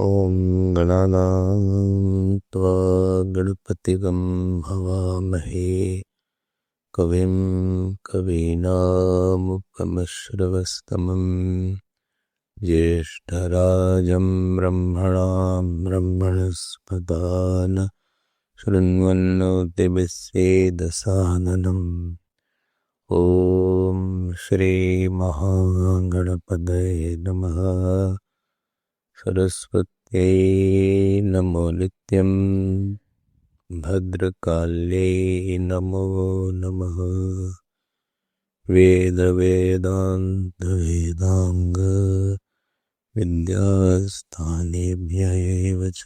ॐ गणानां त्वा गणपतिगं हवामहे कविं कवीनामुपमश्रवस्तमं ज्येष्ठराजं ब्रह्मणां ब्रह्मणस्पदान शृण्वन्नोतिभिस्सेदसादनम् ॐ श्रीमहागणपतये नमः। सरस्वत्यै नमो नित्यं भद्रकाल्यै नमो नमः। वेदवेदान्तवेदाङ्ग विद्यास्थानेभ्यः च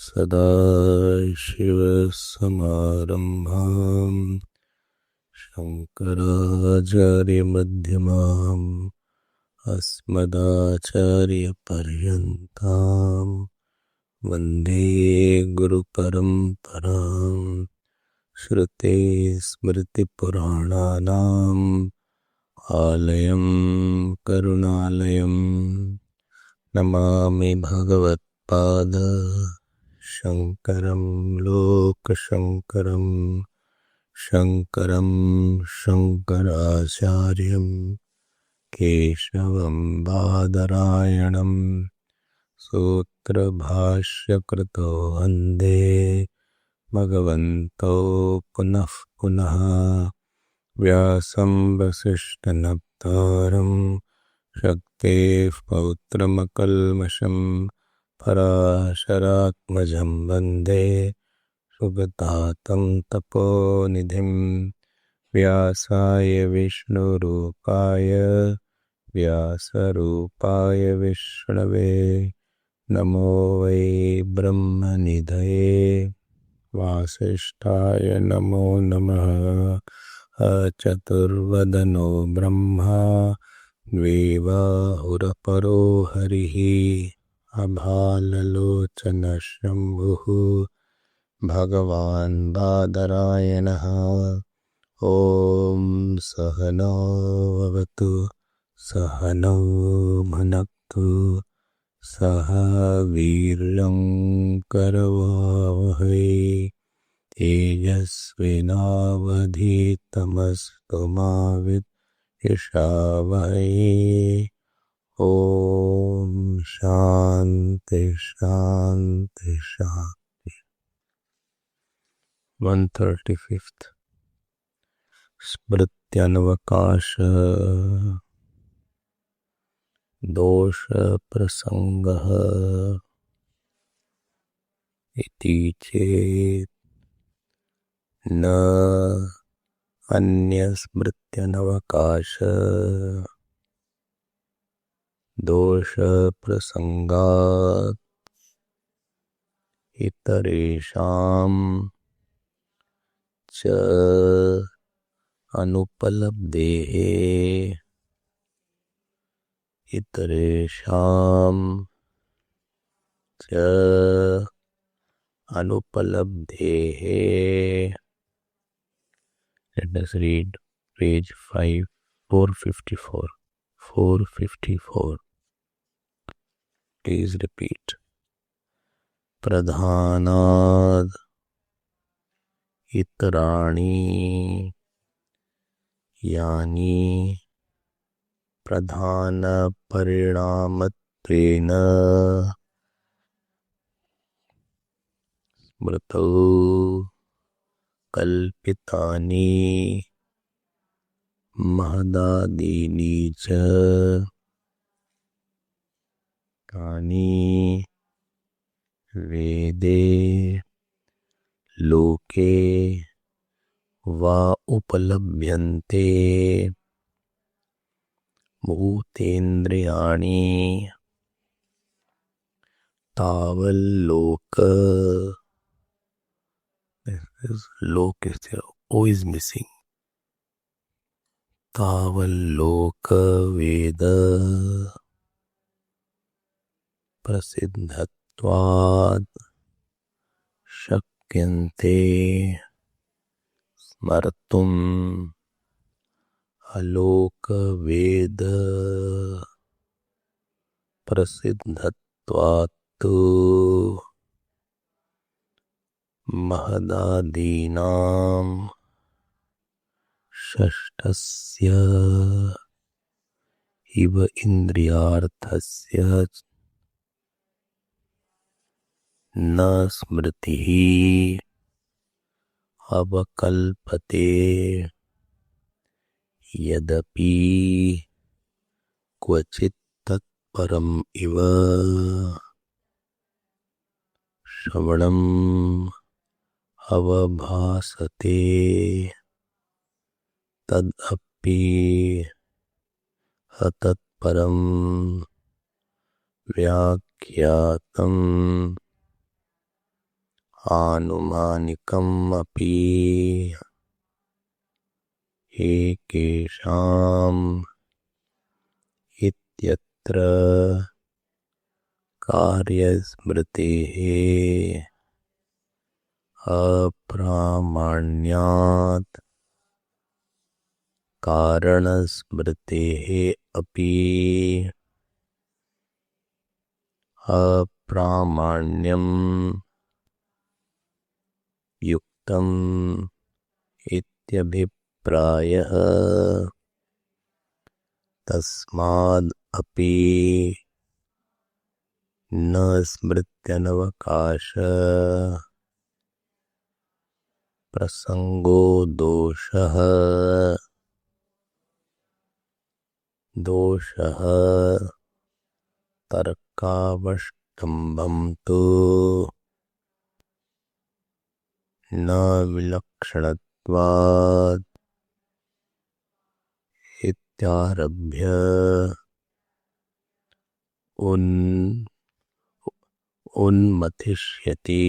सदाशिवसमारम्भां शङ्कराचार्यमध्यमाम् अस्मदाचार्यपर्यन्तां वन्दे गुरुपरम्परां। श्रुते स्मृतिपुराणानाम् आलयं करुणालयं नमामि भगवत्पाद शङ्करं लोकशङ्करं शङ्करं शङ्कराचार्यं केशवं बादरायणं सूत्रभाष्यकृतो वन्दे भगवन्तौ पुनः पुनः। व्यासं वसिष्ठनप्तारं शक्तेः पौत्रमकल्मषं पराशरात्मजं वन्दे सुगतातं तपोनिधिं। व्यासाय विष्णुरूपाय व्यासरूपाय विष्णवे नमो वै ब्रह्मनिधये वासिष्ठाय नमो नमः। चतुर्वदनो ब्रह्मा द्विबाहुरपरो हरिः अभाललोचनः शम्भुः भगवान् बादरायणः। ॐ सहनौ भवतु सहनौ भुनक्तु सह वीर्यं करवावहै तेजस्विनावधीतमस्तु मा विद्विषावहै। ॐ शान्ति शान्ति शान्ति। 135th स्मृत्यनवकाश दोष प्रसंगः इति चेत् न अन्यस्मृत्यनवकाश दोष प्रसंगात् इतरेषां च अनुपलब्धेः इतरेषां च अनुपलब्धेः। Let us read page 5, 454. 454. Please repeat. प्रधानाद् इतराणि यानि प्रधानपरिणामत्वेन स्मृतौ कल्पितानि महदादीनि च तानि वेदे लोके वा उपलभ्यन्ते। भूतेन्द्रियाणि तावल्लोक लोक is there, O is missing. तावल्लोक वेद प्रसिद्धत्वात् शक्यन्ते स्मर्तुम् अलोक वेद प्रसिद्धत्वात् त्वात्तु महदादीनां षष्ठस्य इव इन्द्रियार्थस्य न स्मृतिः अवकल्पते यदपि क्वचित् तत्परम् इव श्रवणम् अवभासते तदपि अतत्परम् व्याख्यातम् आनुमानिकम् अपि एकेषाम् इत्यत्र कार्यस्मृतेः अप्रामाण्यात् कारणस्मृतेः अपि अप्रामाण्यम् युक्तम् इत्यभिप्रायः तस्माद् अपि न स्मृत्यनवकाश प्रसंगो दोषः तर्कावष्टम्भं तु न विलक्षणत्वात् इत्यारभ्य उन्मथिष्यति.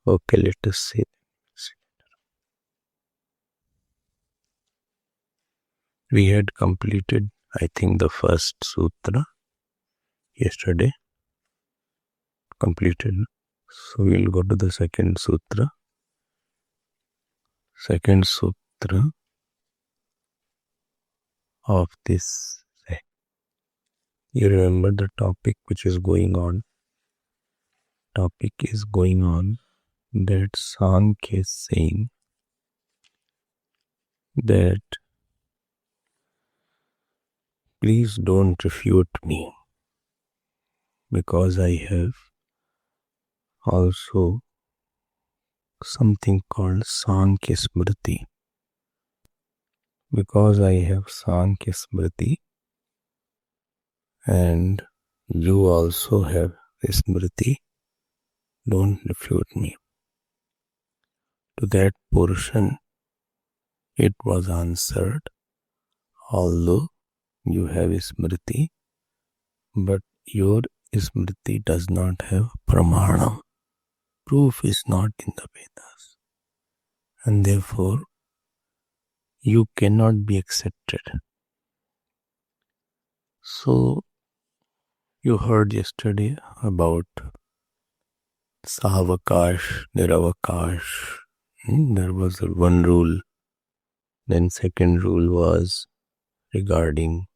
Okay, let us see. We had completed, I think, the first sutra yesterday. Completed. So we'll go to the second sutra. Second sutra of this. You remember the topic which is going on. Topic is going on that Sankhya is saying that please don't refute me, because I have also something called Sankhya Smriti. Because I have Sankhya Smriti and you also have Smriti, don't refute me. To that portion it was answered, although you have Smriti, but your Smriti does not have Pramanam. Proof is not in the Vedas, and therefore you cannot be accepted. So you heard yesterday about Savakash, Niravakash. There was one rule. Then second rule was regarding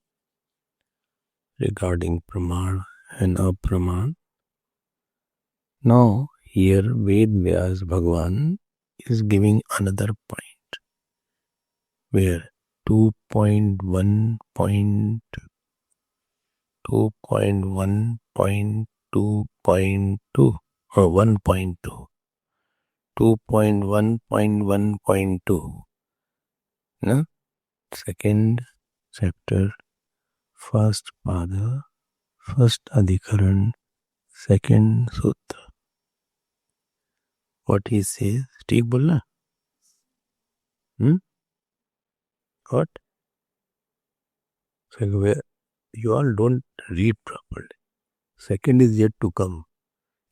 Praman and Apraman. Now here Ved Vyas Bhagavan is giving another point where 2.1.2.2 or 1.2 2.1.1.2 no? Second chapter, first pada, first adhikaran, second sutra. What he says, ठीक बोलना? What? So you all don't read properly. Second is yet to come.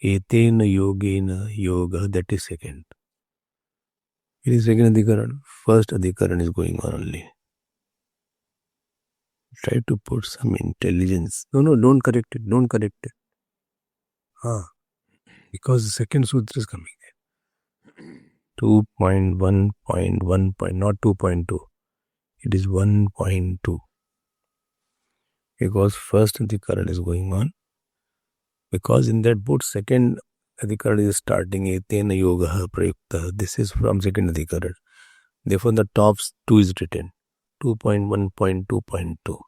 Etena yogena yoga, that is second. It is second adhikaran. First adhikaran is going on only. Try to put some intelligence. No, don't correct it. Don't correct it. Because the second sutra is coming there. 2.1.1. Not 2.2. It is 1.2. because first adhikaran is going on. Because in that book, second adhikaran is starting, etena yoga prayukta. This is from second adhikaran. Therefore, the top two is written, 2.1.2.2.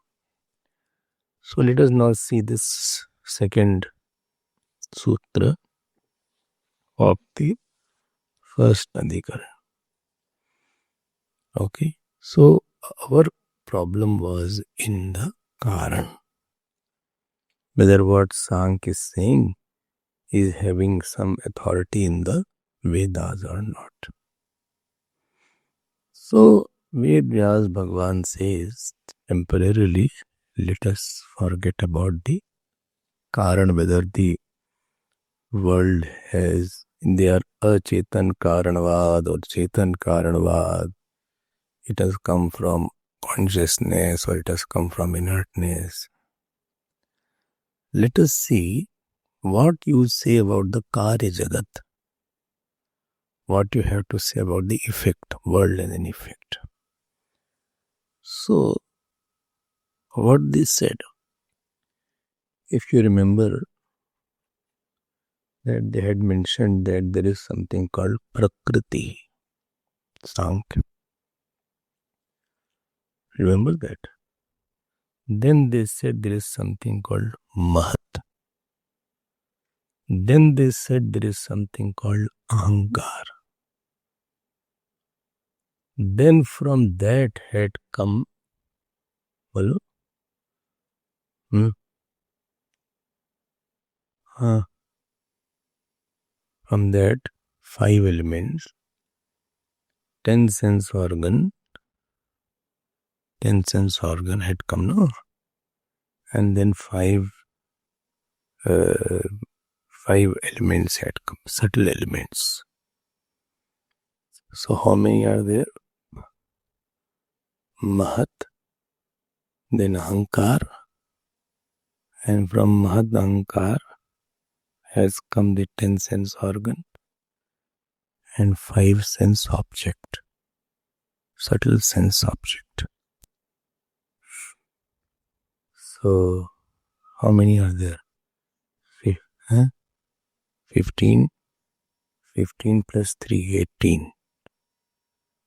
So let us now see this second sutra of the first adhikaran. Okay, so our problem was in the karan. Whether what Sankhya is saying is having some authority in the Vedas or not. So Ved Vyas Bhagwan says, temporarily let us forget about the karan, whether the world has, they are achetan karanavad or chetan karanavad. It has come from consciousness or it has come from inertness. Let us see what you say about the Karya Jagat. What you have to say about the effect, world as an effect. So, what they said, if you remember that they had mentioned that there is something called Prakriti, Sankhya. Remember that? Then they said there is something called Mahat. Then they said there is something called Ahankar. Then from that had come, from that 5 elements, 10 sense organ had come, no? And then 5 elements had come, subtle elements. So how many are there? Mahat, then Ahankar, and from Mahat Ahankar has come the 10 sense organ and 5 sense object, subtle sense object. So how many are there? 15 plus 3, 18.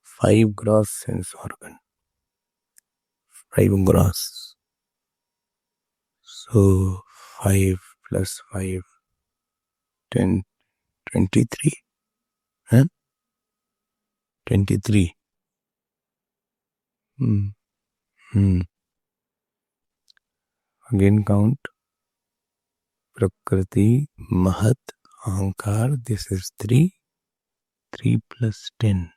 5 gross sense organ. 5 gross. So 5 plus 5, 10, 23. 23. Again count. Prakriti, Mahat, Ahankar, this is 3. 3 plus 10,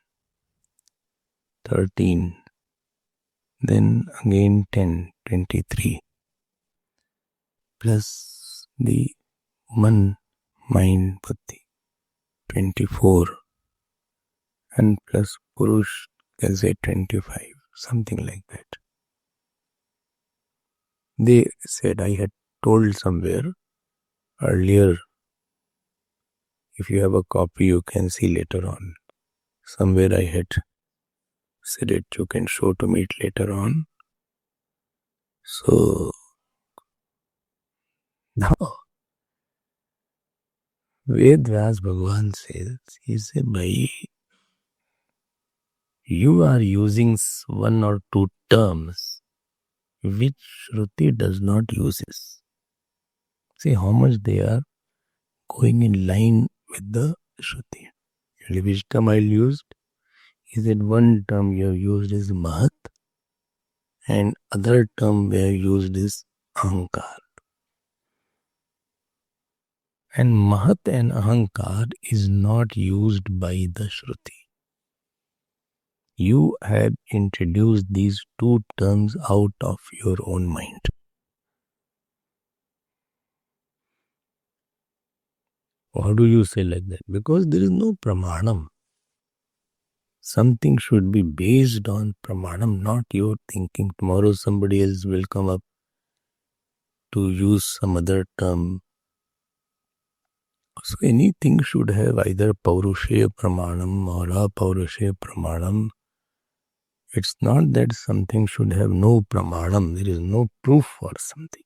13. Then again 10, 23. Plus the one mind buddhi, 24. And plus Purush, can say 25, something like that. They said, I had told somewhere earlier, if you have a copy, you can see later on. Somewhere I had said it, you can show to me it later on. So, now, Ved Vyas Bhagwan says, he said, Bhai, you are using one or two terms which Shruti does not use. See how much they are going in line with the Shruti. Which term I used? Is it one term you have used is Mahat and other term we have used is Ahankar. And Mahat and Ahankar is not used by the Shruti. You have introduced these two terms out of your own mind. Why do you say like that? Because there is no pramanam. Something should be based on pramanam, not your thinking. Tomorrow somebody else will come up to use some other term. So anything should have either Paurusheya pramanam or Apaurusheya pramanam. It's not that something should have no pramanam. There is no proof for something.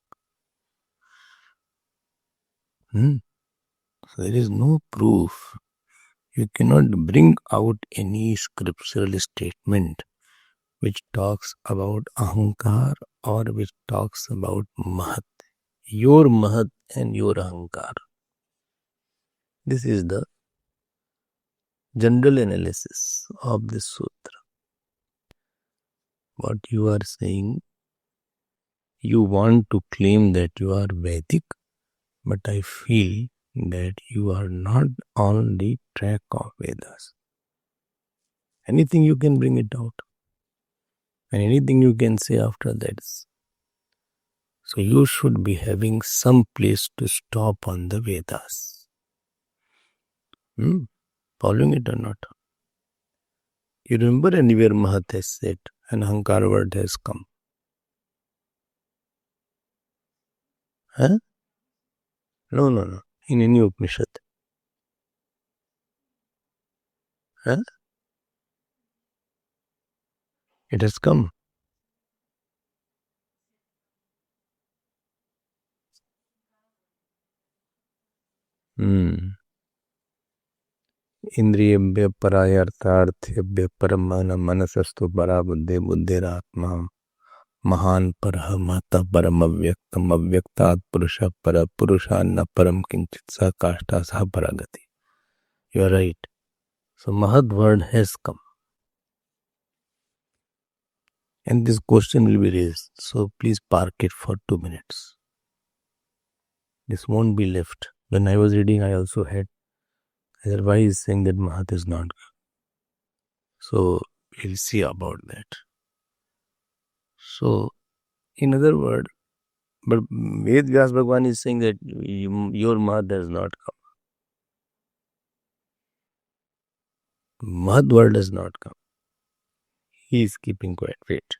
So there is no proof. You cannot bring out any scriptural statement which talks about ahankar or which talks about mahat. Your mahat and your ahankar. This is the general analysis of this sutra. What you are saying, you want to claim that you are Vedic, but I feel that you are not on the track of Vedas. Anything you can bring it out, and anything you can say after that. So you should be having some place to stop on the Vedas. Following it or not? You remember anywhere Mahat has said, an Ahankar word has come? Huh? No. In any Upanishad. Huh? It has come. इंद्रियभ्य परायर्थार्थेभ्य परम मनसस्तु परा बुद्धि बुद्धिरात्मा महान परः महता परम अव्यक्तम अव्यक्तात् पुरुषः पर पुरुषान्न परम किंचित स काष्ठा सह परागति. You are right. So Mahad word has come. And this question will be raised. So please park it for 2 minutes. This won't be left. When I was reading, I also had. Otherwise, saying that Mahat is not. So we'll see about that. So, in other words, but Ved Vyas Bhagwan is saying that your Mahat has not come. Mahat word has not come. He is keeping quiet. Wait.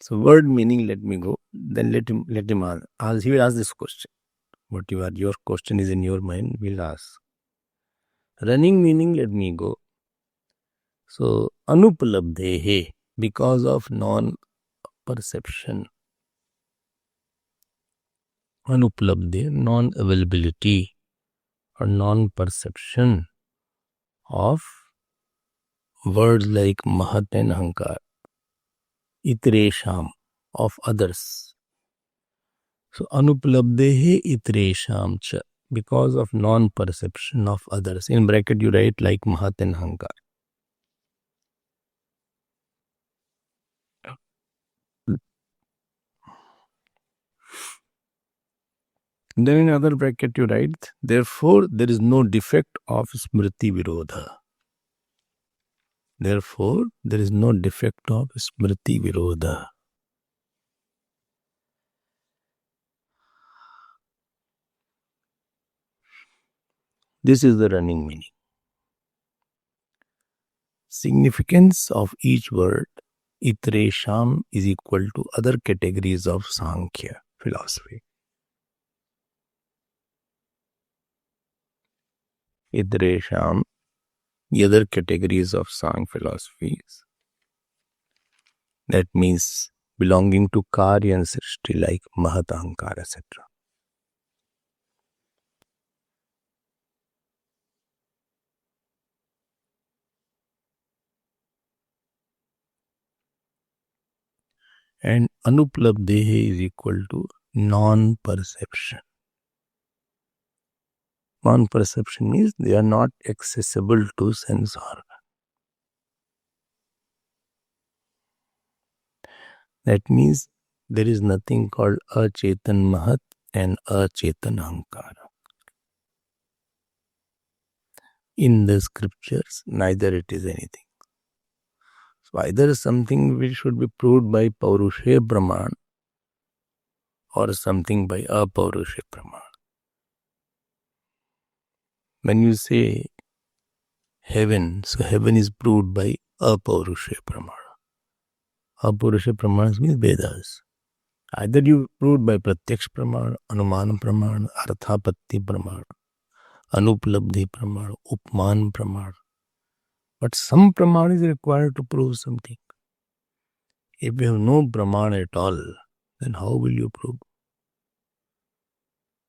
So word meaning, let me go. Then let him ask. He will ask this question. Your question is in your mind, we'll ask. Running meaning, let me go. So anupalabdhehe, because of non-perception. Anupalabdhe, non-availability or non-perception of words like Mahat and Ahankar. Itresham, of others. So anupalabdhehe itresham cha, because of non-perception of others. In bracket you write like Mahat and Ahankar. Then in other bracket you write, therefore there is no defect of smriti virodha. Therefore there is no defect of smriti virodha. This is the running meaning. Significance of each word, itresham, is equal to other categories of Sankhya philosophy. Itresham, the other categories of Sankhya philosophies. That means belonging to Karya and Srishti like Mahat, Ahankar, etc. And anuplabdhehe is equal to non-perception. Non-perception means they are not accessible to sense organ. That means there is nothing called achetan mahat and achetan ahankara. In the scriptures, neither it is anything. So either something which should be proved by paurushe praman or something by apaurushe praman. When you say heaven, so heaven is proved by apaurushe praman. Apurusha pramana means Vedas. Either you proved by pratyaksh pramana, anumana pramana, arthapatti pramana, anuplabdhi pramana, upman pramana. But some Praman is required to prove something. If you have no Praman at all, then how will you prove?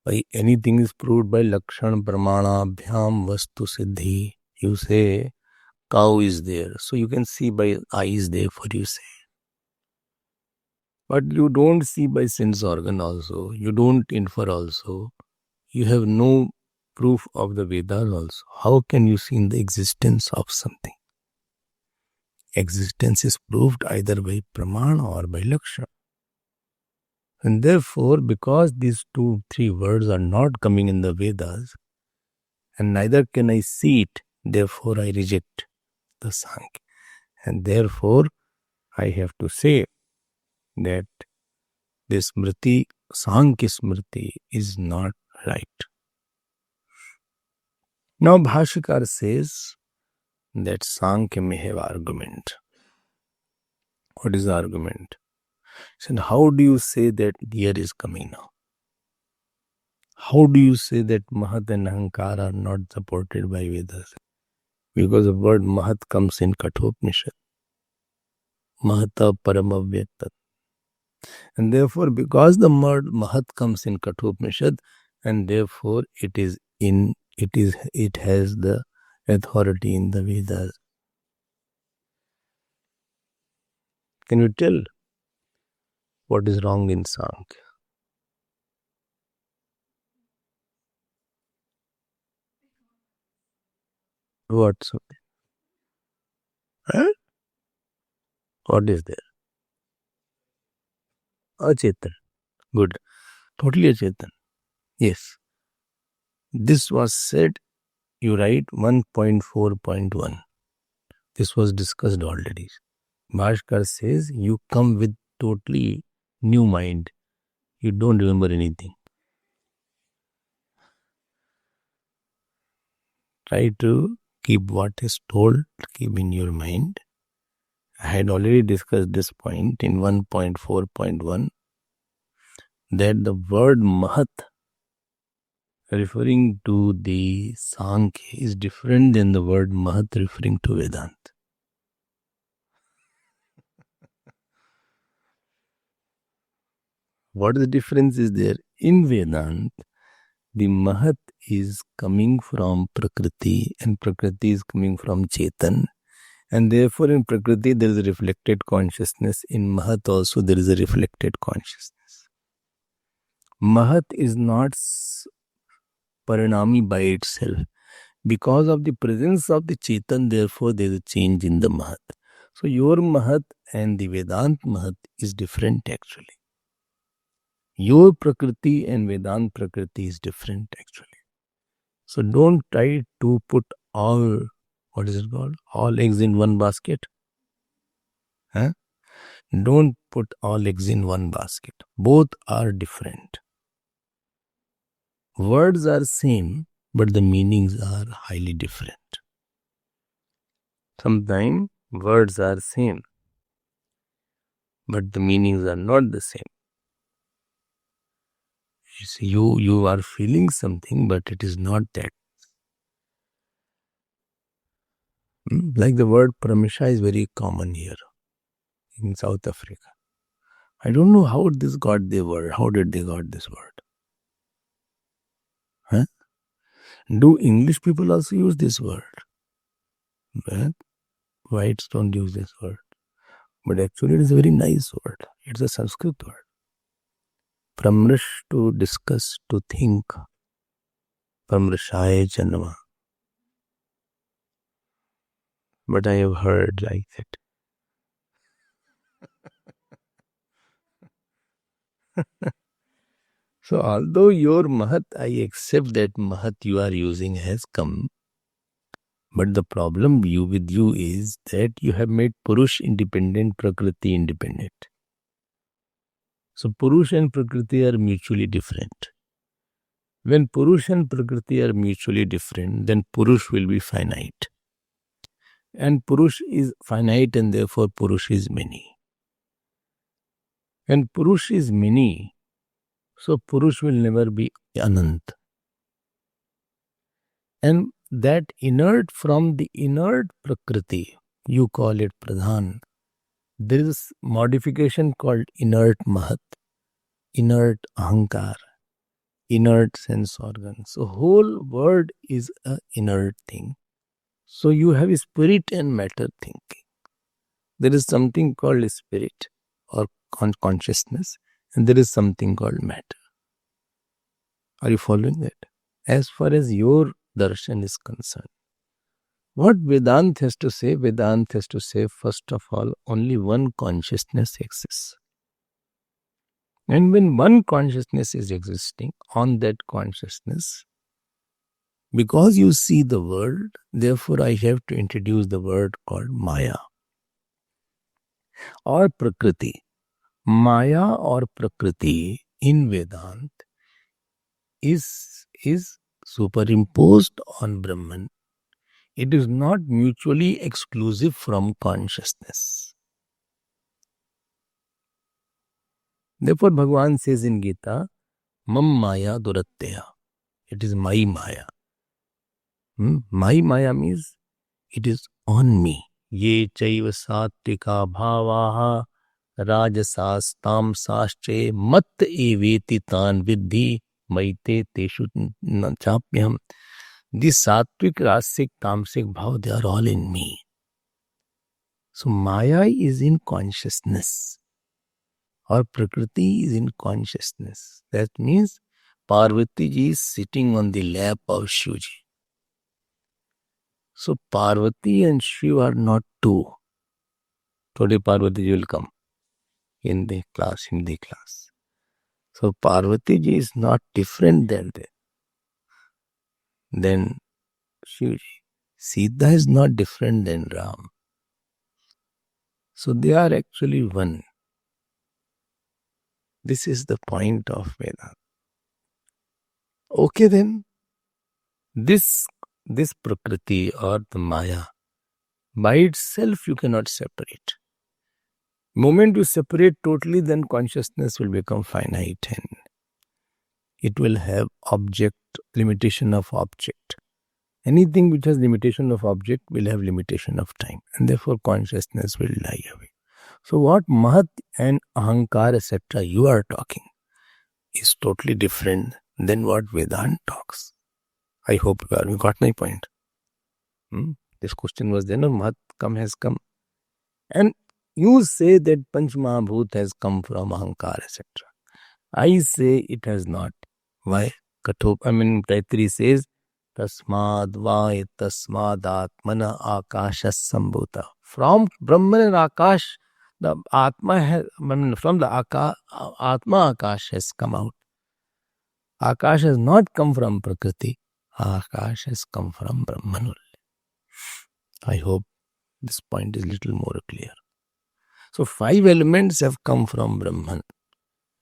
By anything is proved by Lakshan Pramana Bhyam Vastu Siddhi. You say cow is there, so you can see by eyes, therefore you say. But you don't see by sense organ also. You don't infer also. You have no proof of the Vedas also. How can you see in the existence of something? Existence is proved either by Pramana or by Lakshana. And therefore, because these 2-3 words are not coming in the Vedas, and neither can I see it, therefore I reject the Sankhya. And therefore, I have to say that this Smriti, Sankhya Smriti, is not right. Now, Bhashikar says that Sankhya may have argument. What is the argument? So, how do you say that deer is coming now? How do you say that Mahat and Ahankar are not supported by Vedas? Because the word Mahat comes in Kathopanishad. Mahata Paramavyaktat. And therefore, because the word Mahat comes in Kathopanishad, and therefore it has the authority in the Vedas. Can you tell what is wrong in Sankhya? What's huh? What is there? Achetan. Good. Totally Achetan. Yes. This was said, you write 1.4.1. This was discussed already. Bhaskar says you come with totally new mind. You don't remember anything. Try to keep what is told, keep in your mind. I had already discussed this point in 1.4.1 that the word Mahat referring to the Sankhya is different than the word Mahat referring to Vedanta. What the difference is there? In Vedanta, the Mahat is coming from Prakriti and Prakriti is coming from Chetan. And therefore in Prakriti there is a reflected consciousness. In Mahat also there is a reflected consciousness. Mahat is not Parinami by itself. Because of the presence of the Chetan, therefore there is a change in the Mahat. So your Mahat and the Vedant Mahat is different actually. Your Prakriti and Vedant Prakriti is different actually. So don't try to put all, what is it called? All eggs in one basket. Huh? Don't put all eggs in one basket. Both are different. Words are same, but the meanings are highly different. Sometimes words are same, but the meanings are not the same. You see, you are feeling something, but it is not that. Like the word Paramisha is very common here in South Africa. I don't know how this got the word. How did they got this word? Huh? Do English people also use this word? Well, whites don't use this word. But actually it is a very nice word. It's a Sanskrit word. Pramrish, to discuss, to think. Pramrishaya Janama. But I have heard like that. So although your Mahat, I accept that Mahat you are using has come. But the problem with you is that you have made Purush independent, Prakriti independent. So Purush and Prakriti are mutually different. When Purush and Prakriti are mutually different, then Purush will be finite. And Purush is finite and therefore Purush is many. When Purush is many, so Purush will never be Anant. And that inert, from the inert Prakriti, you call it Pradhan. There is modification called inert Mahat, inert Ahankar, inert sense organ. So whole word is a inert thing. So you have spirit and matter thinking. There is something called spirit or consciousness, and there is something called matter. Are you following that? As far as your darshan is concerned, what Vedanta has to say, Vedanta has to say, first of all, only one consciousness exists. And when one consciousness is existing, on that consciousness, because you see the world, therefore I have to introduce the word called Maya or Prakriti. Maya or Prakriti in Vedanta is superimposed on Brahman. It is not mutually exclusive from consciousness. Therefore, Bhagavan says in Gita, Mam Maya Duratteya. It is my Maya. My Maya means it is on me. Ye chaiva sattvika bhavaha rajasas tamsasche mat eveti tan vidhi maite teshu chapyam. This sattvic, rasic, tamasic bhav, they are all in me. So Maya is in consciousness. Or Prakriti is in consciousness. That means Parvati ji is sitting on the lap of Shivji. So Parvati and Shiv are not two. Today Parvati ji will come in the class, Hindi class. So Parvati ji is not different than Shivji. Sita is not different than Ram. So they are actually one. This is the point of Vedanta. Okay then, this Prakriti or the Maya, by itself you cannot separate. Moment you separate totally, then consciousness will become finite and it will have object, limitation of object. Anything which has limitation of object will have limitation of time, and therefore consciousness will lie away. So what Mahat and Ahankar etc. you are talking is totally different than what Vedanta talks. I hope you got my point. This question was then, Mahat has come. And you say that Panch Mahabhut has come from Ahankar etc. I say it has not. Why? Taitri says, Tasmad vai tasmad atmana akashas sambhuta. From Brahman and Akash, the Atma has, from the Atma Akash has come out. Akash has not come from Prakriti. Akash has come from Brahman only. I hope this point is little more clear. So 5 elements have come from Brahman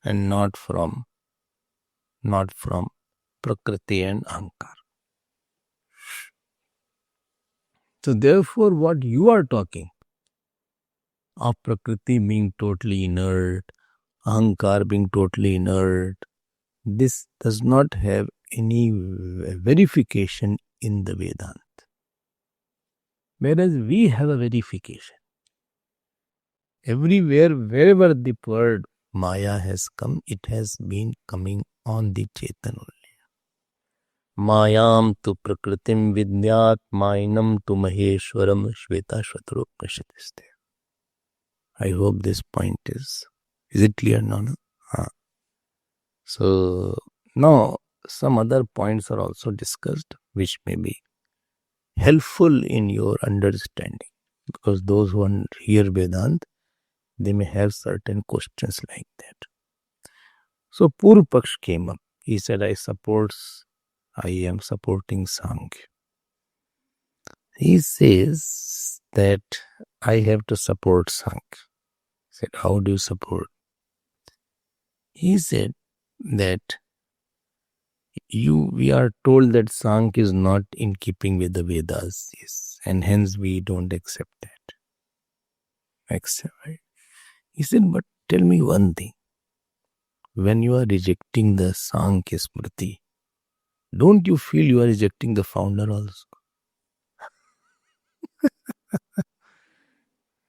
and not from Prakriti and Ahankar. So therefore what you are talking of Prakriti being totally inert, Ahankar being totally inert, this does not have any verification in the Vedanta. Whereas we have a verification. Everywhere, wherever the word Maya has come, it has been coming on the Chetan only. Mayam tu prakritim vidyat mainam tu maheshwaram shveta shvatru prashitiste. I hope this point is it clear now? So now some other points are also discussed which may be helpful in your understanding, because those who hear Vedanta, they may have certain questions like that. So Purva Paksh came up. He said, I am supporting Sankhya. He says that I have to support Sankhya. He said, how do you support? He said that we are told that Sankhya is not in keeping with the Vedas, yes, and hence we don't accept that. Right? He said, but tell me one thing. When you are rejecting the Sankhya Smriti, don't you feel you are rejecting the founder also?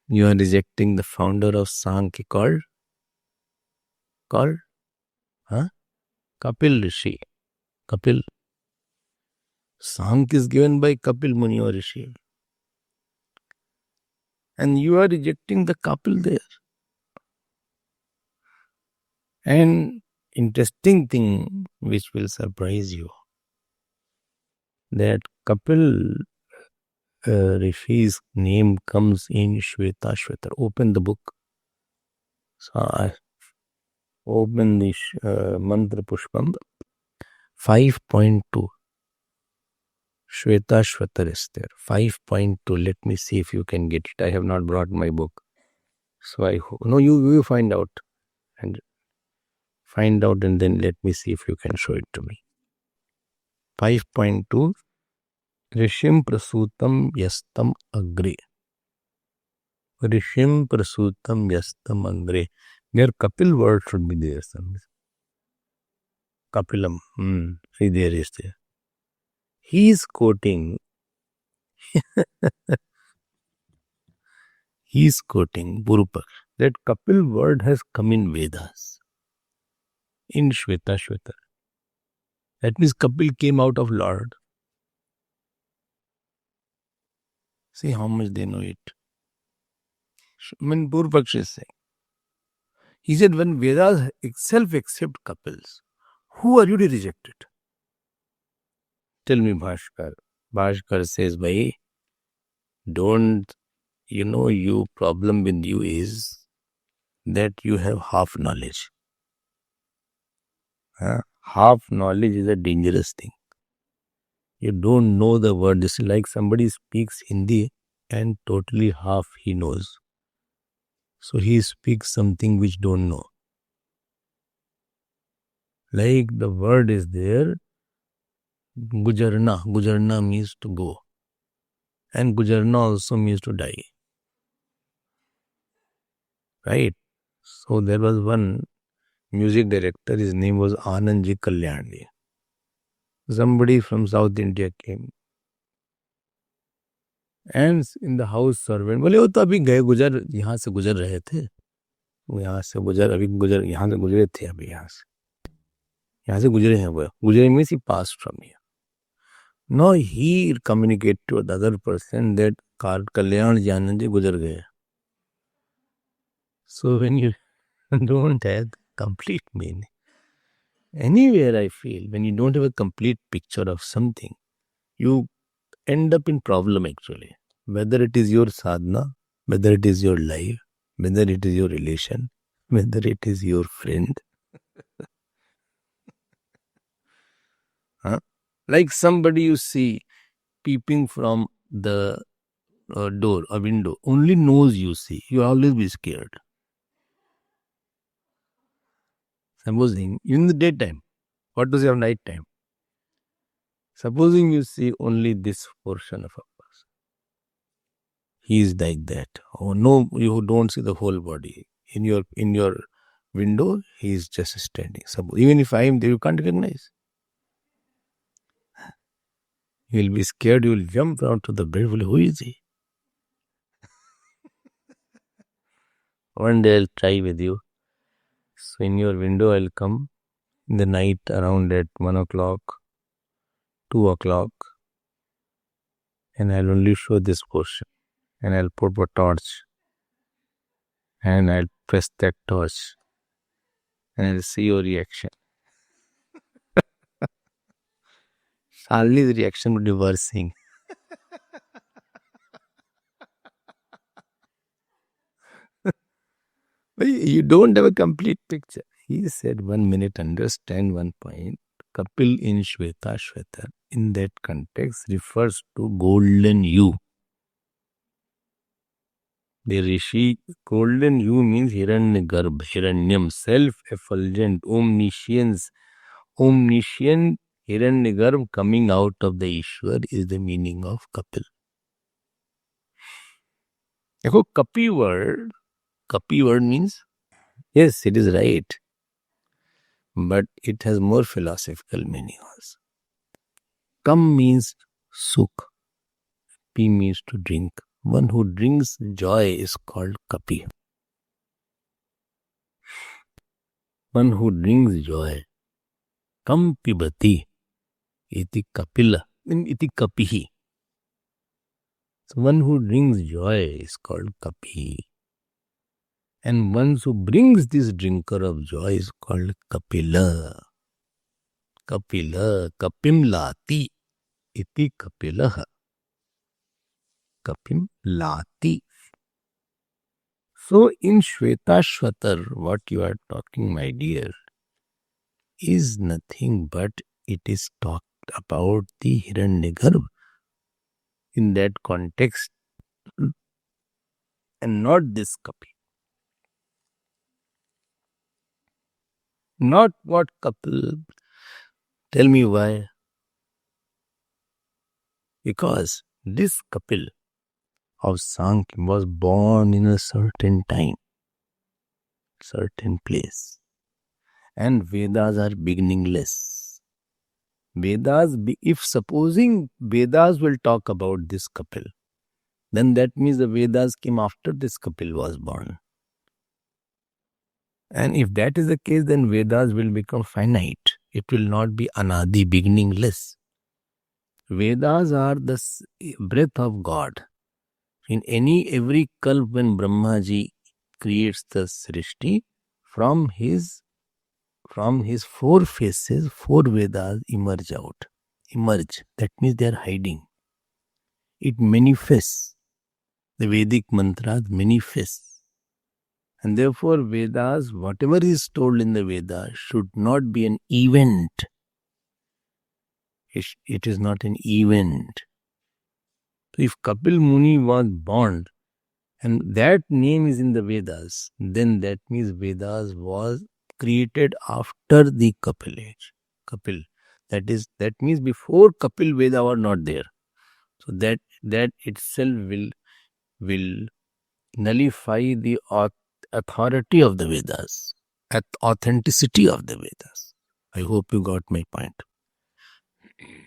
You are rejecting the founder of Sankhya called Kapil Rishi. Kapil. Sankhya is given by Kapil Muni or Rishi. And you are rejecting the Kapil there. And interesting thing which will surprise you, that Kapil Rishi's name comes in Shweta Shwetar. Open the book. So I open the Mantra Pushpam 5.2. Shweta Shwetar is there. 5.2. Let me see if you can get it. I have not brought my book. So I hope. No, you find out. And then let me see if you can show it to me. 5.2. Rishim prasutam yastam agre. Rishim prasutam yastam agre. There Kapil word should be there. Kapilam. See, there is there. He is quoting Purupak. That Kapil word has come in Vedas. In Shweta Shwetar. That means Kapil came out of Lord. See how much they know it. When Purupaksh is saying. He said, when Vedas itself accept Kapils, who are you to reject it? Tell me, Bhaskar. Bhaskar says, bhai, don't, you problem with you is that you have half knowledge. Half knowledge is a dangerous thing. You don't know the word. This is like somebody speaks Hindi and totally half he knows. So he speaks something which don't know. Like the word is there, Gujarna. Gujarna means to go. And Gujarna also means to die. Right? So there was one music director, his name was Anandji Kalyani. Somebody from South India came. And in the house servant, बोले वो तो अभी गए गुजर यहाँ से गुजर रहे थे, वो यहाँ से गुजर अभी गुजर यहाँ से गुजरे थे, अभी यहाँ से गुजरे हैं, वो गुजरे means he passed from here. Now he communicated to the other person that Kalyan ji Anand ji गुजर गए. So when you don't have complete meaning, anywhere I feel, when you don't have a complete picture of something, you end up in problem actually. Whether it is your sadhana, whether it is your life, whether it is your relation, whether it is your friend. Like somebody you see peeping from the door or window, only nose you see, you always be scared. Supposing in the daytime, what does you have night time? Supposing you see only this portion of a person, he is like that. Oh no, you don't see the whole body. In your window, he is just standing. Suppose, even if I am there, you can't recognize. You will be scared. You will jump out to the bed. Who is he? One day I'll try with you. So in your window, I'll come in the night around at 1 o'clock, 2 o'clock, and I'll only show this portion. And I'll put a torch, and I'll press that torch, and I'll see your reaction. Shalini's reaction would be worse thing. You don't have a complete picture. He said 1 minute, understand one point. Kapil in Shweta Shwetar, in that context, refers to golden you. The Rishi, golden you means Hiranyagarbha, Hiranyam, self-effulgent, omniscience, omniscient Hiranyagarbha coming out of the Ishwar is the meaning of Kapil. Dekho, Kapi word means, yes, it is right, but it has more philosophical meaning also. Kam means sukh, pi means to drink. One who drinks joy is called Kapi. One who drinks joy. Kam pibati iti kapila. Iti kapihi. So one who drinks joy is called Kapi. And one who brings this drinker of joy is called Kapila. Kapila, Kapim Lati iti Kapilaha. Kapim Lati. So in Shvetashvatar, what you are talking, my dear, is nothing but it is talked about the Hiranyagarbha in that context and not this Kapi. Not what Kapil. Tell me why. Because this Kapil of Sankhya was born in a certain time, certain place. And Vedas are beginningless. Vedas, if supposing Vedas will talk about this Kapil, then that means the Vedas came after this Kapil was born. And if that is the case, then Vedas will become finite. It will not be anadi, beginningless. Vedas are the breath of God. In every kalp when Brahmaji creates the Srishti, from his four faces, four Vedas emerge out. Emerge. That means they are hiding. It manifests. The Vedic mantras manifest. And therefore Vedas, whatever is told in the Vedas should not be an event. It is not an event. So if Kapil Muni was born and that name is in the Vedas, then that means Vedas was created after the Kapil age. Kapil. That means before Kapil Veda were not there. So that itself will nullify the authority of the Vedas, authenticity of the Vedas. I hope you got my point.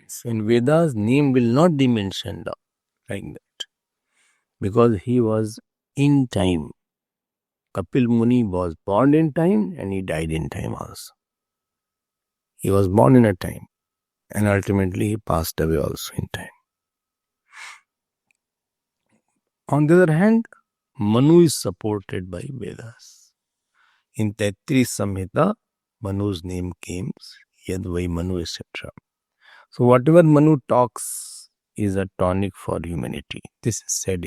So in Vedas, name will not be mentioned like that because he was in time. Kapil Muni was born in time and he died in time also. He was born in a time and ultimately he passed away also in time. On the other hand, Manu is supported by Vedas. In Taitri Samhita, Manu's name came, Yadvai Manu, etc. So whatever Manu talks is a tonic for humanity. This is said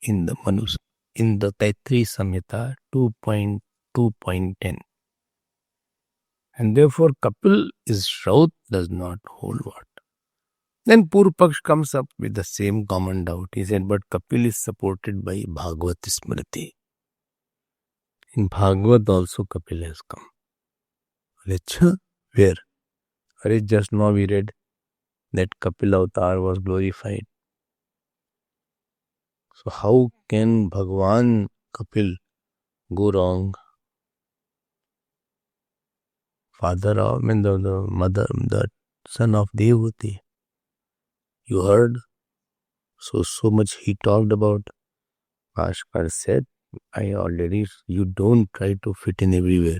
in the Manus, in the Taitri Samhita 2.2.10. And therefore Kapil is Shraut does not hold water. Then Purpaksh comes up with the same common doubt. He said, but Kapil is supported by Bhagavad Smriti. In Bhagavad also Kapil has come. Where? Just now we read that Kapil avatar was glorified. So how can Bhagwan Kapil go wrong? Father of, the mother, the son of Devahuti. You heard? So much he talked about. Bhaskar said, you don't try to fit in everywhere.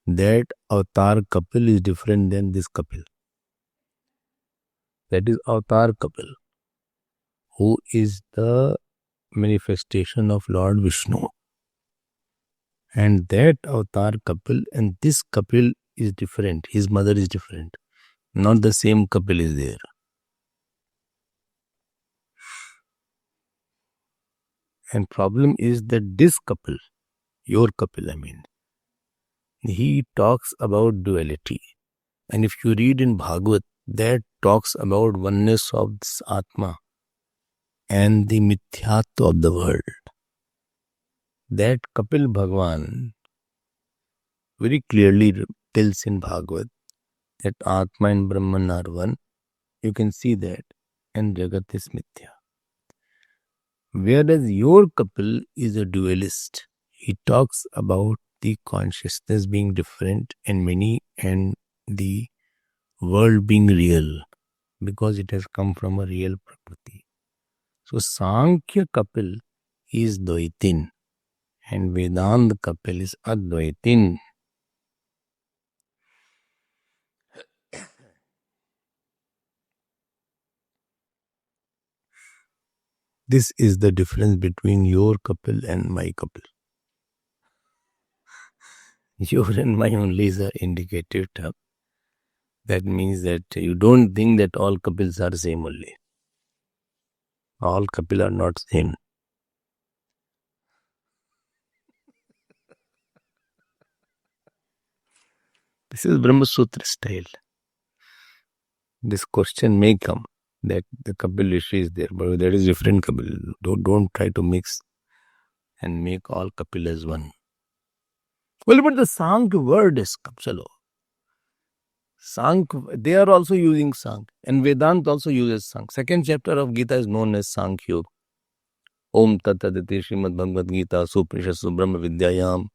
That avatar Kapil is different than this Kapil. That is avatar Kapil, who is the manifestation of Lord Vishnu. And that avatar Kapil and this Kapil is different. His mother is different. Not the same Kapil is there. And problem is that this Kapil, your Kapil, he talks about duality. And if you read in Bhagavad, that talks about oneness of this Atma and the mithyatva of the world. That Kapil Bhagwan very clearly tells in Bhagavad that Atma and Brahman are one. You can see that. And Jagat is mithya. Whereas your Kapil is a dualist. He talks about the consciousness being different and many and the world being real because it has come from a real Prakriti. So Sankhya Kapil is Dvaitin and Vedanta Kapil is Advaitin. This is the difference between your Kapil and my Kapil. Your and my only is an indicative term. That means that you don't think that all Kapils are same only. All Kapil are not same. This is Brahma Sutra style. This question may come that the Kapil Rishi is there, but there is different Kapil. Don't try to mix and make all Kapil as one. Well, but the Sankhya word is Kapsalo. Sankhya, they are also using Sankhya, and Vedanta also uses Sankhya. Second chapter of Gita is known as Sankhya Yoga. Om Tat Taditi Srimad Bhagavad Gita Suprishassu Brahma Vidyayam.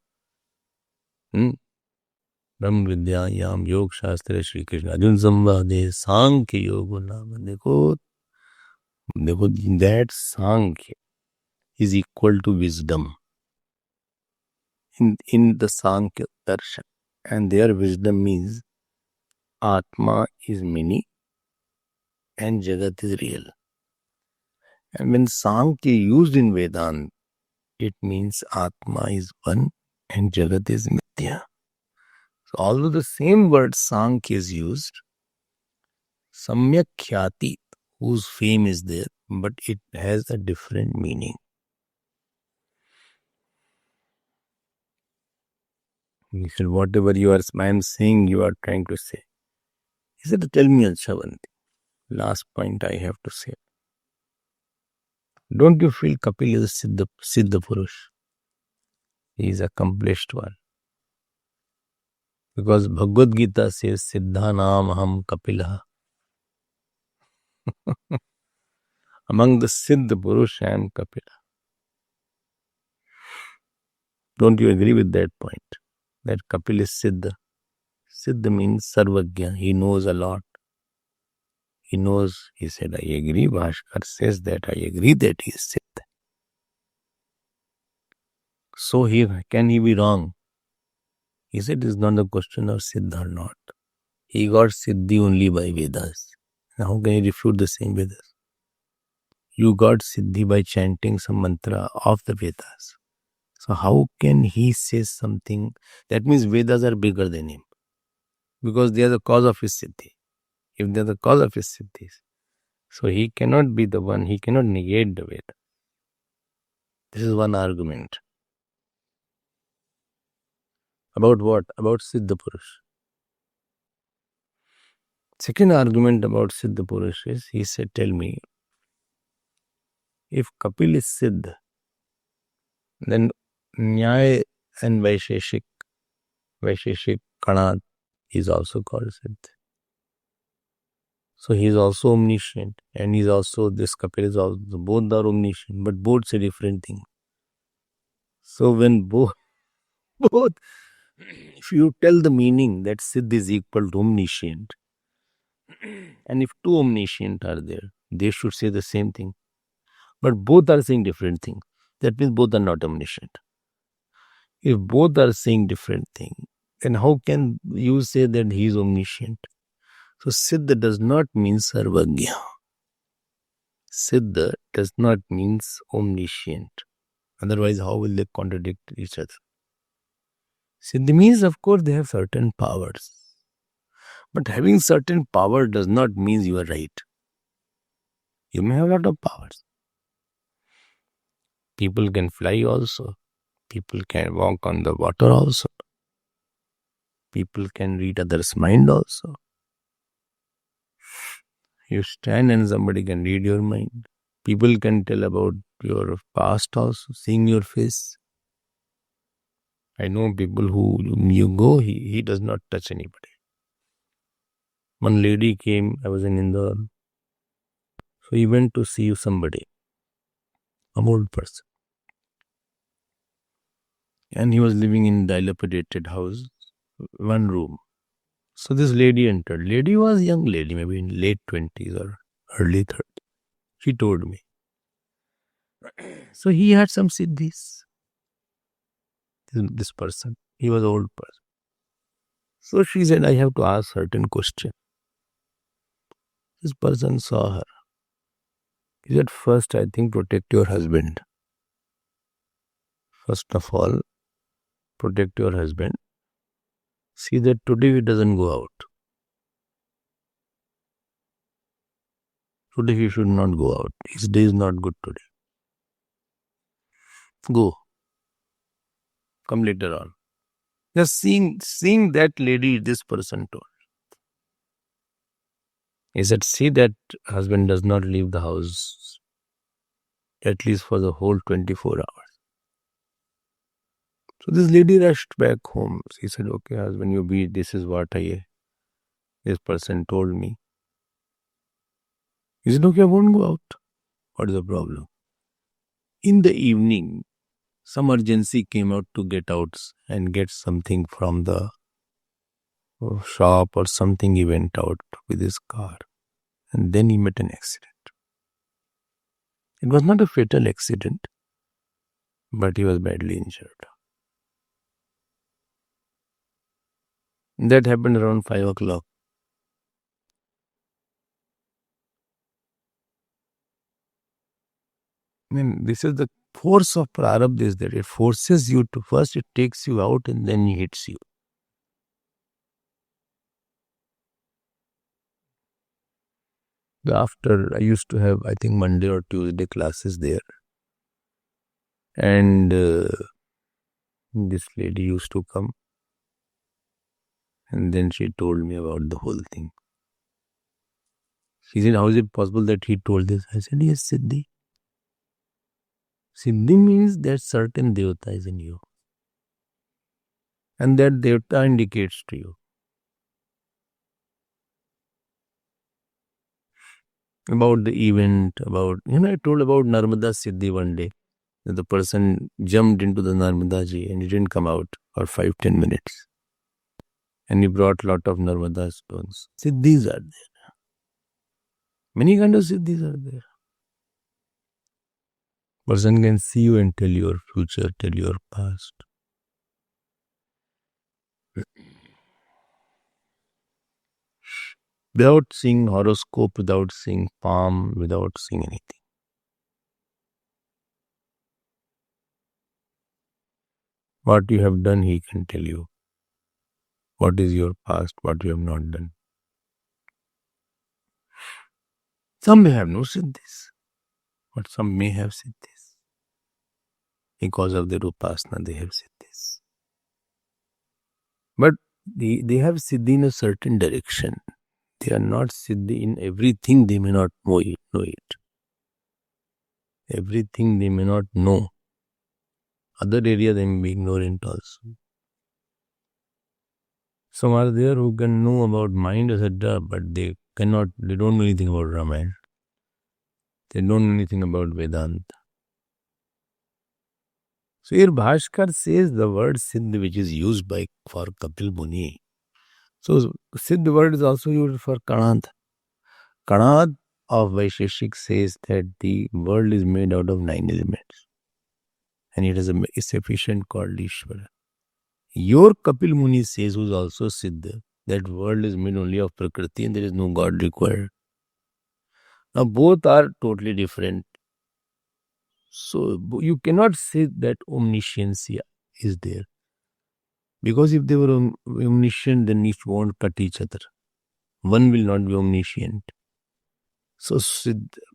ब्रह्म विद्यायाम योग शास्त्र श्री कृष्ण अर्जुन संवादे सांख्य योग नाम. देखो that Sankhya is equal to wisdom in the Sankhya darshan, and their wisdom means Atma is many and Jagat is real. And when Sankhya used in Vedanta, it means Atma is one and Jagat is mithya. So although the same word Sankhya is used, Samyak Khyati, whose fame is there, but it has a different meaning. He said, whatever I am saying, you are trying to say. He said, tell me, Achavanti. Last point I have to say. Don't you feel Kapil is a Siddha Purush? He is accomplished one. Because Bhagavad Gita says, Siddhanam Aham Kapila. Among the Siddha Purush, I am Kapila. Don't you agree with that point? That Kapil is Siddha. Siddha means Sarvagya. He knows a lot. He knows, he said, I agree. Bhaskar says that, I agree that he is Siddha. So can he be wrong? He said, it is not a question of Siddha or not. He got Siddhi only by Vedas. Now how can you refute the same Vedas? You got Siddhi by chanting some mantra of the Vedas. So how can he say something? That means Vedas are bigger than him. Because they are the cause of his Siddhi. If they are the cause of his Siddhis, so he cannot be the one, he cannot negate the Veda. This is one argument. About what? About Siddha Purush. Second argument about Siddha Purush is, he said, tell me, if Kapil is Siddha, then Nyaya and Vaisheshik Kanat is also called Siddha. So he is also omniscient, and he is also, this Kapil is also, both are omniscient, but both say different things. So when both, if you tell the meaning that Siddha is equal to omniscient, and if two omniscient are there, they should say the same thing. But both are saying different things. That means both are not omniscient. If both are saying different things, then how can you say that he is omniscient? So Siddha does not mean Sarvagya. Siddha does not mean omniscient. Otherwise, how will they contradict each other? Siddhi means, of course, they have certain powers. But having certain power does not mean you are right. You may have a lot of powers. People can fly also. People can walk on the water also. People can read others' mind also. You stand and somebody can read your mind. People can tell about your past also, seeing your face. I know people who you go, he does not touch anybody. One lady came, I was in Indore. So he went to see somebody, an old person. And he was living in dilapidated house, one room. So this lady entered. Lady was young lady, maybe in late 20s or early 30s. She told me. So he had some siddhis. This person, he was old person. So she said, I have to ask certain question. This person saw her. He said, first, I think protect your husband. First of all, protect your husband. See that today he doesn't go out. Today he should not go out. His day is not good today. Go. Come later on. Just seeing that lady, this person told. He said, see that husband does not leave the house at least for the whole 24 hours. So this lady rushed back home. She said, okay, husband, you be, this is what this person told me. He said, okay, I won't go out. What is the problem? In the evening, some urgency came out to get out and get something from the shop or something. He went out with his car and then he met an accident. It was not a fatal accident, but he was badly injured. That happened around 5 o'clock. I mean, this is the force of prarabdha, is that it forces you to, first it takes you out and then it hits you. After, I used to have, I think, Monday or Tuesday classes there. And this lady used to come. And then she told me about the whole thing. She said, how is it possible that he told this? I said, yes, Siddhi. Siddhi means that certain devata is in you. And that devata indicates to you. About the event, I told about Narmada Siddhi one day. That the person jumped into the Narmada Ji and he didn't come out for 5-10 minutes. And he brought a lot of Narmada stones. Siddhis are there. Many kinds of siddhis are there. Person can see you and tell your future, tell your past. Without seeing horoscope, without seeing palm, without seeing anything. What you have done, he can tell you. What is your past, what you have not done. Some may have no siddhis, but some may have siddhis. Because of their upasana, they have siddhis. But they have siddhi in a certain direction. They are not siddhi in everything, they may not know it. Everything they may not know. Other area they may be ignorant also. Some are there who can know about mind, etc., but they don't know anything about Ramayana. They don't know anything about Vedanta. So here Bhaskar says the word Siddh, which is used for Kapil Muni. So Siddh word is also used for Kanad. Kanad of Vaisheshik says that the world is made out of 9 elements. And it has a sufficient called Ishvara. Your Kapil Muni says, who is also Siddha, that world is made only of Prakriti and there is no God required. Now both are totally different. So you cannot say that omniscience is there. Because if they were omniscient, then each won't cut each other. One will not be omniscient. So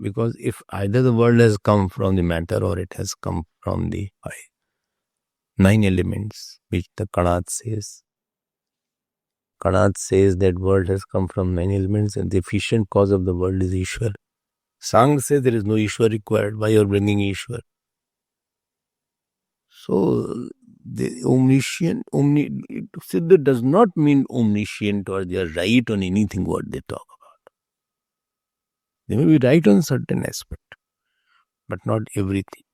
because if either the world has come from the matter or it has come from the 9 elements, which the Kanad says. Kanad says that world has come from 9 elements and the efficient cause of the world is Ishwar. Sang says there is no Ishwar required. Why you are bringing Ishwar? So the omniscient, Siddha does not mean omniscient or they are right on anything what they talk about. They may be right on certain aspect, but not everything.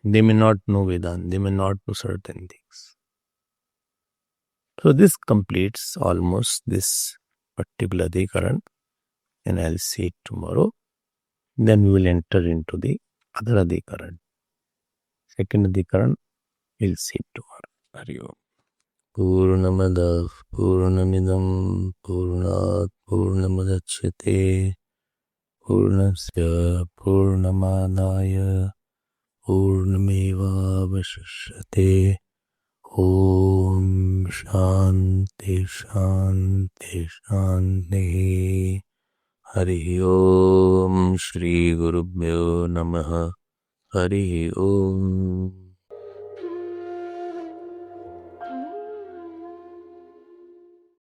They may not know Vedanta, they may not know certain things. So this completes almost this particular Adhikaran, and I'll see it tomorrow. then we will enter into the other adhikaran. Second adhikaran we'll see tomorrow. Hari Om. Purnamada Purnamidam Purnat Purnamadachyate Purnasya Purnamadaya Purnameva Vashishyate. Om Shanti Shanti Shanti. Hari Om. Shri Gurubhyo Namaha. Hari Om.